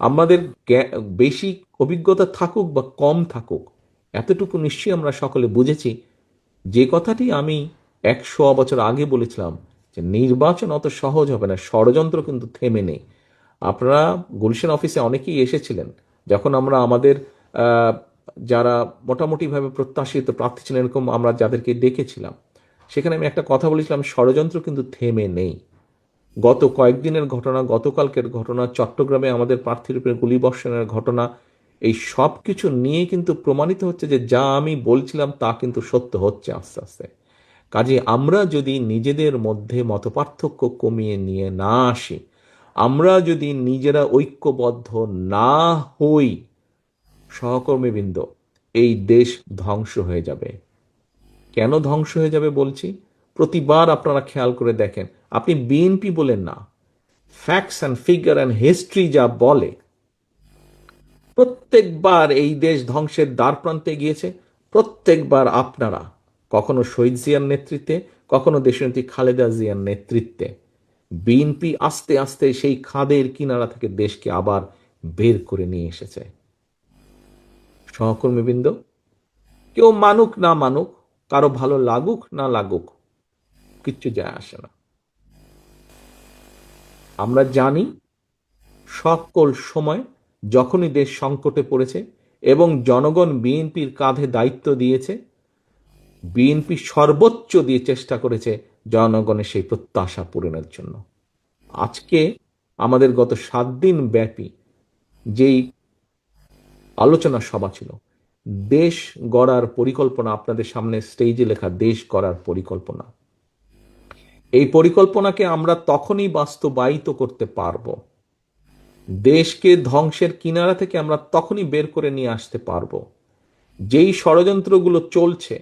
আমাদের বেশি অভিজ্ঞতা থাকুক বা কম থাকুক, এতটুকু নিশ্চয়ই আমরা সকলে বুঝেছি যে কথাটি আমি 100 বছর আগে বলেছিলাম, যে নির্বাচন অত সহজ হবে না, ষড়যন্ত্র কিন্তু থেমে নেই। আপনারা গুলশান অফিসে অনেকেই এসেছিলেন যখন আমরা আমাদের আহ, যারা মোটামুটিভাবে প্রত্যাশিত প্রার্থী ছিলেন এরকম আমরা যাদেরকে ডেকেছিলাম, সেখানে আমি একটা কথা বলেছিলাম, ষড়যন্ত্র কিন্তু থেমে নেই। গত কয়েকদিনের ঘটনা, গতকালকের ঘটনা, চট্টগ্রামে আমাদের প্রার্থীর উপরে গুলিবর্ষণের ঘটনা, এই সব কিছু নিয়ে কিন্তু প্রমাণিত হচ্ছে যে যা আমি বলছিলাম তা কিন্তু সত্য হচ্ছে আস্তে আস্তে। কাজে আমরা যদি নিজেদের মধ্যে মতপার্থক্য কমিয়ে নিয়ে না আসি, আমরা যদি নিজেরা ঐক্যবদ্ধ না হই, সহকর্মীবৃন্দ, এই দেশ ধ্বংস হয়ে যাবে। কেন ধ্বংস হয়ে যাবে বলছি? প্রতিবার আপনারা খেয়াল করে দেখেন, আপনি বিএনপি বলেন না, facts and figure and history যা বলে, প্রত্যেকবার এই দেশ ধ্বংসের দ্বার প্রান্তে গিয়েছে। প্রত্যেকবার আপনারা, কখনো শহীদ জিয়ার নেতৃত্বে, কখনো দেশনেত্রী খালেদা জিয়ার নেতৃত্বে, বিএনপি আস্তে আস্তে সেই খাদের কিনারা থেকে দেশকে আবার বের করে নিয়ে এসেছে। সহকর্মীবৃন্দ, কেউ মানুক না মানুক, কারো ভালো লাগুক না লাগুক, কিচ্ছু যায় আসে না। আমরা জানি সকল সময় যখনই দেশ সংকটে পড়েছে এবং জনগণ বিএনপির কাঁধে দায়িত্ব দিয়েছে, বিএনপি সর্বোচ্চ দিয়ে চেষ্টা করেছে জনগণের সেই প্রত্যাশা পূরণের জন্য। আজকে আমাদের গত 7 দিন ব্যাপী যেই আলোচনা সভা ছিল, দেশ গড়ার পরিকল্পনা, আপনাদের সামনে স্টেজে লেখা দেশ গড়ার পরিকল্পনা, এই পরিকল্পনাকে আমরা তখনই বাস্তবায়িত করতে পারবো, দেশকে ধ্বংসের কিনারা থেকে আমরা তখনই বের করে নিয়ে আসতে পারবো, যেই ষড়যন্ত্রগুলো চলছে,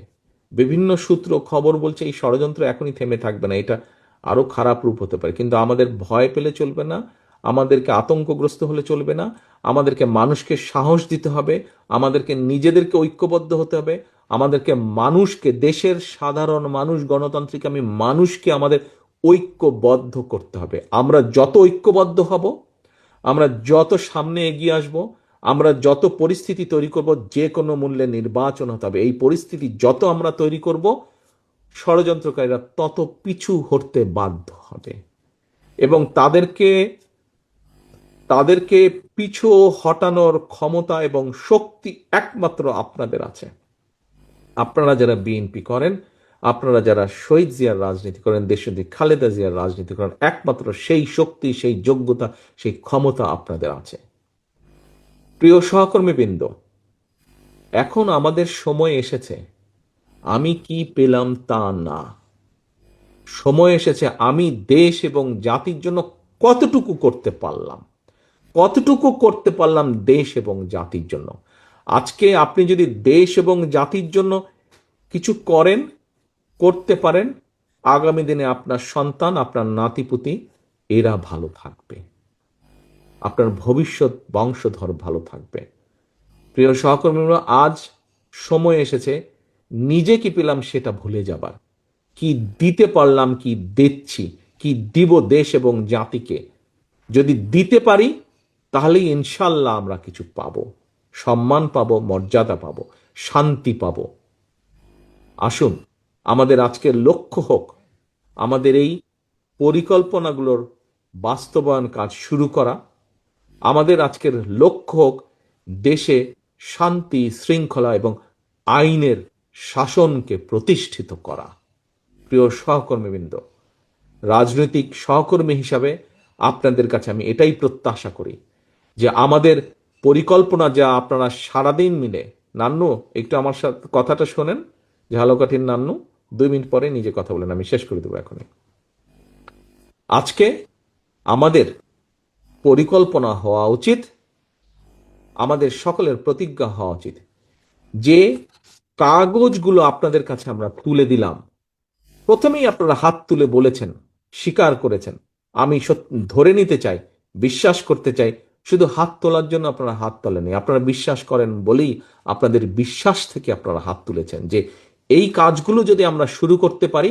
বিভিন্ন সূত্র খবর বলছে এই ষড়যন্ত্র এখনই থেমে থাকবে না, এটা আরো খারাপ রূপ হতে পারে। কিন্তু আমাদের ভয় পেলে চলবে না, আমাদেরকে আতঙ্কগ্রস্ত হলে চলবে না, আমাদেরকে মানুষকে সাহস দিতে হবে, আমাদেরকে নিজেদেরকে ঐক্যবদ্ধ হতে হবে, আমাদেরকে মানুষকে, দেশের সাধারণ মানুষ, গণতান্ত্রিক আমি মানুষকে আমাদের ঐক্যবদ্ধ করতে হবে। আমরা যত ঐক্যবদ্ধ হব, আমরা যত সামনে এগিয়ে আসব, আমরা যত পরিস্থিতি তৈরি করব, যে কোনো মূল্যে নির্বাচন হতে হবে, এই পরিস্থিতি যত আমরা তৈরি করব, ষড়যন্ত্রকারীরা তত পিছু হটতে বাধ্য হবে। এবং তাদেরকে তাদেরকে পিছু হটানোর ক্ষমতা এবং শক্তি একমাত্র আপনাদের আছে। আপনারা যারা বিএনপি করেন, আপনারা যারা শহীদ জিয়ার রাজনীতি করেন, দেশনেত্রী খালেদা জিয়ার রাজনীতি করেন, একমাত্র সেই শক্তি, সেই যোগ্যতা, সেই ক্ষমতা আপনাদের আছে। প্রিয় সহকর্মীবৃন্দ, এখন আমাদের সময় এসেছে আমি কি পেলাম তা না, সময় এসেছে আমি দেশ এবং জাতির জন্য কতটুকু করতে পারলাম, কতটুকু করতে পারলাম দেশ এবং জাতির জন্য। আজকে আপনি যদি দেশ এবং জাতির জন্য কিছু করেন, করতে পারেন, আগামী দিনে আপনার সন্তান, আপনার নাতিপুতি, এরা ভালো থাকবে, আপনার ভবিষ্যৎ বংশধর ভালো থাকবে। প্রিয় সহকর্মীরা, আজ সময় এসেছে নিজে কি পেলাম সেটা ভুলে যাবার, কি দিতে পারলাম, কি দিচ্ছি, কি দিব দেশ এবং জাতিকে। যদি দিতে পারি তাহলেই ইনশাল্লাহ আমরা কিছু পাবো, সম্মান পাবো, মর্যাদা পাবো, শান্তি পাবো। আসুন আমাদের আজকের লক্ষ্য হোক আমাদের এই পরিকল্পনাগুলোর বাস্তবায়ন কাজ শুরু করা। আমাদের আজকের লক্ষ্য হোক দেশে শান্তি, শৃঙ্খলা এবং আইনের শাসনকে প্রতিষ্ঠিত করা। প্রিয় সহকর্মীবৃন্দ, রাজনৈতিক সহকর্মী হিসাবে আপনাদের কাছে আমি এটাই প্রত্যাশা করি যে আমাদের পরিকল্পনা যা আপনারা সারাদিন মিলে, নান্নু একটু আমার সাথে কথাটা শোনেন, ঝালকাঠির নান্নু 2 মিনিট পরে নিজে কথা বলেন, আমি শেষ করে দেবো এখনই। আজকে আমাদের পরিকল্পনা হওয়া উচিত, আমাদের সকলের প্রতিজ্ঞা হওয়া উচিত যে কাগজগুলো আপনাদের কাছে আমরা তুলে দিলাম, প্রথমেই আপনারা হাত তুলে বলেছেন, স্বীকার করেছেন, আমি ধরে নিতে চাই, বিশ্বাস করতে চাই। শুধু হাত তোলার জন্য আপনারা হাত তোলেনি, আপনারা বিশ্বাস করেন বলেই আপনাদের বিশ্বাস থেকে আপনারা হাত তুলেছেন যে এই কাজগুলো যদি আমরা শুরু করতে পারি